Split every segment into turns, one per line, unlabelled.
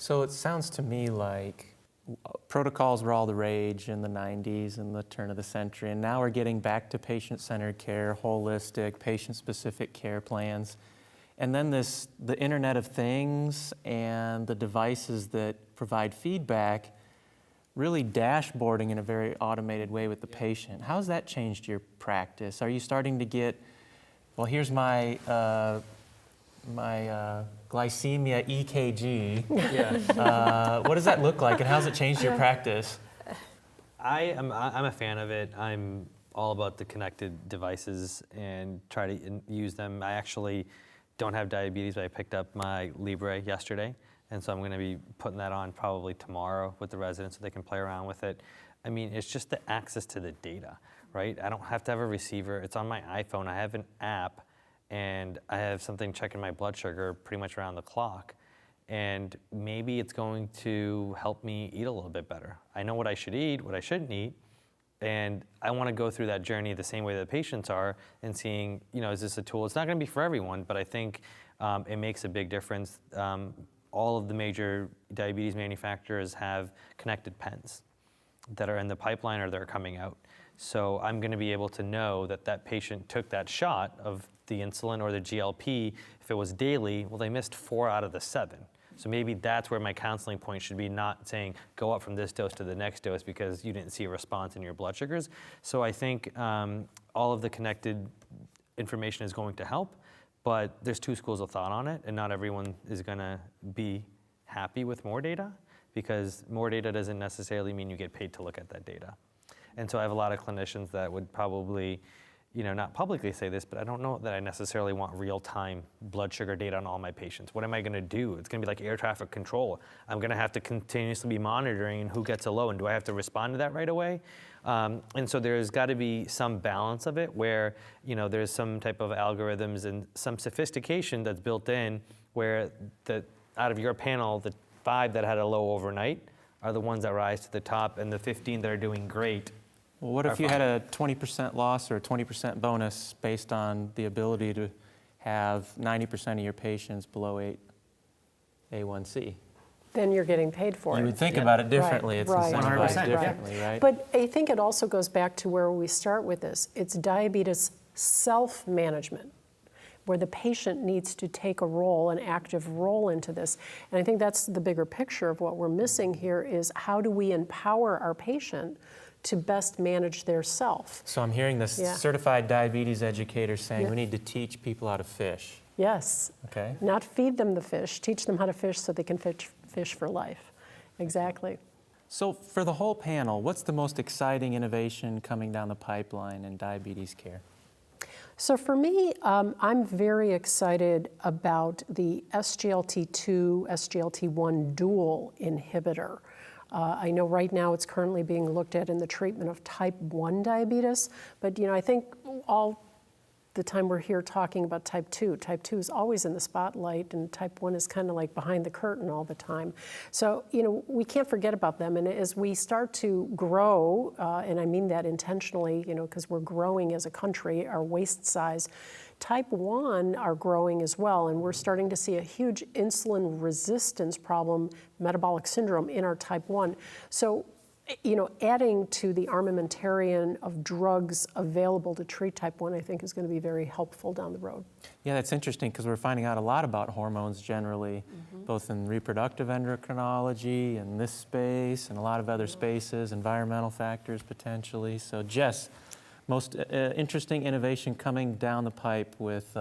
So it sounds to me like protocols were all the rage in the 90s and the turn of the century, and now we're getting back to patient-centered care, holistic, patient-specific care plans. And then the Internet of Things and the devices that provide feedback, really dashboarding in a very automated way with the patient. How's that changed your practice? Are you starting to get, well, here's my glycemia EKG.
Yeah.
What does that look like, and how's it changed your practice?
I'm a fan of it. I'm all about the connected devices and try to use them. I actually don't have diabetes, but I picked up my Libre yesterday, and so I'm going to be putting that on probably tomorrow with the residents so they can play around with it. I mean, it's just the access to the data, right? I don't have to have a receiver. It's on my iPhone. I have an app, and I have something checking my blood sugar pretty much around the clock. And maybe it's going to help me eat a little bit better. I know what I should eat, what I shouldn't eat, and I want to go through that journey the same way that patients are and seeing, is this a tool? It's not going to be for everyone, but I think it makes a big difference. All of the major diabetes manufacturers have connected pens that are in the pipeline or they're coming out. So I'm going to be able to know that that patient took that shot of the insulin or the GLP. If it was daily, well, they missed 4 out of the 7. So maybe that's where my counseling point should be, not saying go up from this dose to the next dose because you didn't see a response in your blood sugars. So I think all of the connected information is going to help, but there's 2 schools of thought on it, and not everyone is going to be happy with more data, because more data doesn't necessarily mean you get paid to look at that data. And so I have a lot of clinicians that would probably, not publicly say this, but I don't know that I necessarily want real-time blood sugar data on all my patients. What am I going to do? It's going to be like air traffic control. I'm going to have to continuously be monitoring who gets a low, and do I have to respond to that right away? And so there's got to be some balance of it where, there's some type of algorithms and some sophistication that's built in where out of your panel, the 5 that had a low overnight are the ones that rise to the top, and the 15 that are doing great.
Well, what if you had a 20% loss or a 20% bonus based on the ability to have 90% of your patients below 8 A1C?
Then you're getting paid for it.
You would think about it differently. It's incentivized differently, right?
But I think it also goes back to where we start with this. It's diabetes self-management, where the patient needs to take an active role into this. And I think that's the bigger picture of what we're missing here is how do we empower our patient to best manage their self.
So I'm hearing this certified diabetes educator saying we need to teach people how to fish.
Yes.
Okay.
Not feed them the fish, teach them how to fish so they can fish for life. Exactly.
So for the whole panel, what's the most exciting innovation coming down the pipeline in diabetes care?
So for me, I'm very excited about the SGLT2, SGLT1 dual inhibitor. I know right now it's currently being looked at in the treatment of type 1 diabetes, but I think all the time we're here talking about type 2. Type 2 is always in the spotlight, and type 1 is kind of like behind the curtain all the time. So, we can't forget about them, and as we start to grow, and I mean that intentionally, because we're growing as a country, our waist size, type 1 are growing as well, and we're starting to see a huge insulin resistance problem, metabolic syndrome in our type 1. So, adding to the armamentarium of drugs available to treat type 1, I think is going to be very helpful down the road.
Yeah, that's interesting because we're finding out a lot about hormones generally, both in reproductive endocrinology and this space and a lot of other spaces, environmental factors potentially. So Jess, most interesting innovation coming down the pipe with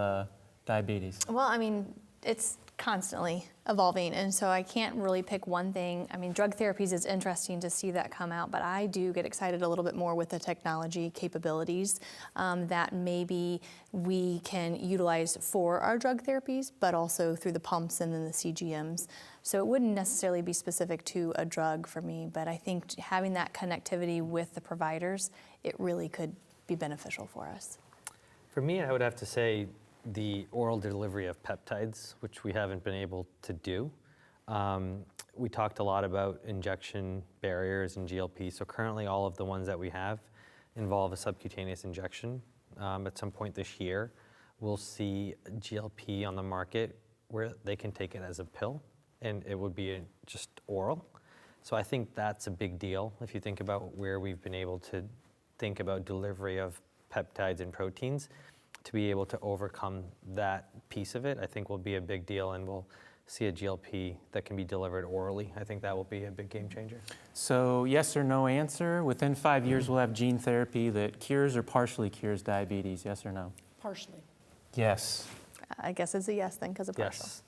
diabetes?
Well, I mean, it's constantly evolving, and so I can't really pick one thing. I mean, drug therapies is interesting to see that come out, but I do get excited a little bit more with the technology capabilities that maybe we can utilize for our drug therapies, but also through the pumps and then the CGMs. So it wouldn't necessarily be specific to a drug for me, but I think having that connectivity with the providers, it really could be beneficial for us.
For me, I would have to say the oral delivery of peptides, which we haven't been able to do. We talked a lot about injection barriers and GLP. So currently all of the ones that we have involve a subcutaneous injection. At some point this year, we'll see GLP on the market where they can take it as a pill. and it would be just oral. So I think that's a big deal if you think about where we've been able to think about delivery of peptides and proteins. To be able to overcome that piece of it, I think will be a big deal, and we'll see a GLP that can be delivered orally. I think that will be a big game changer.
So yes or no answer, within 5 years we'll have gene therapy that cures or partially cures diabetes, yes or no?
Partially.
Yes.
I guess it's a yes then because of partial.
Yes.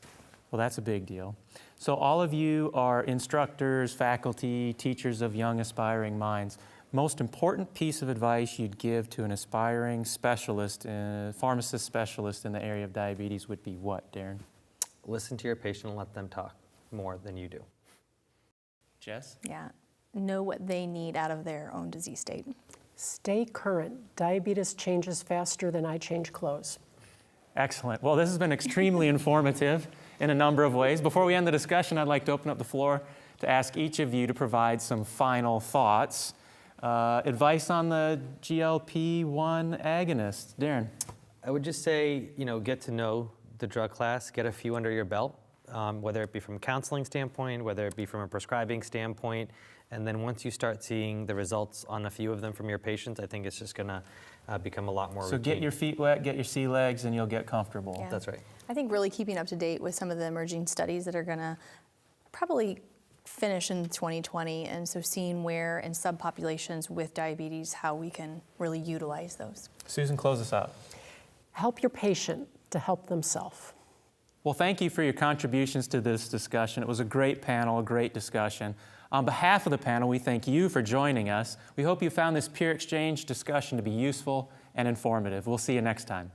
Well, that's a big deal. So all of you are instructors, faculty, teachers of young aspiring minds. Most important piece of advice you'd give to an aspiring specialist, pharmacist specialist in the area of diabetes would be what, Darren?
Listen to your patient and let them talk more than you do.
Jess?
Yeah. Know what they need out of their own disease state.
Stay current. Diabetes changes faster than I change clothes.
Excellent. Well, this has been extremely informative in a number of ways. Before we end the discussion, I'd like to open up the floor to ask each of you to provide some final thoughts. Advice on the GLP-1 agonist. Darren?
I would just say, get to know the drug class, get a few under your belt, whether it be from a counseling standpoint, whether it be from a prescribing standpoint. And then once you start seeing the results on a few of them from your patients, I think it's just going to become a lot more
So
routine.
get your feet wet, get your sea legs, and you'll get comfortable.
Yeah.
That's right.
I think really keeping up to date with some of the emerging studies that are going to probably finish in 2020, and so seeing where in subpopulations with diabetes, how we can really utilize those.
Susan, close us out.
Help your patient to help themselves.
Well, thank you for your contributions to this discussion. It was a great panel, a great discussion. On behalf of the panel, we thank you for joining us. We hope you found this peer exchange discussion to be useful and informative. We'll see you next time.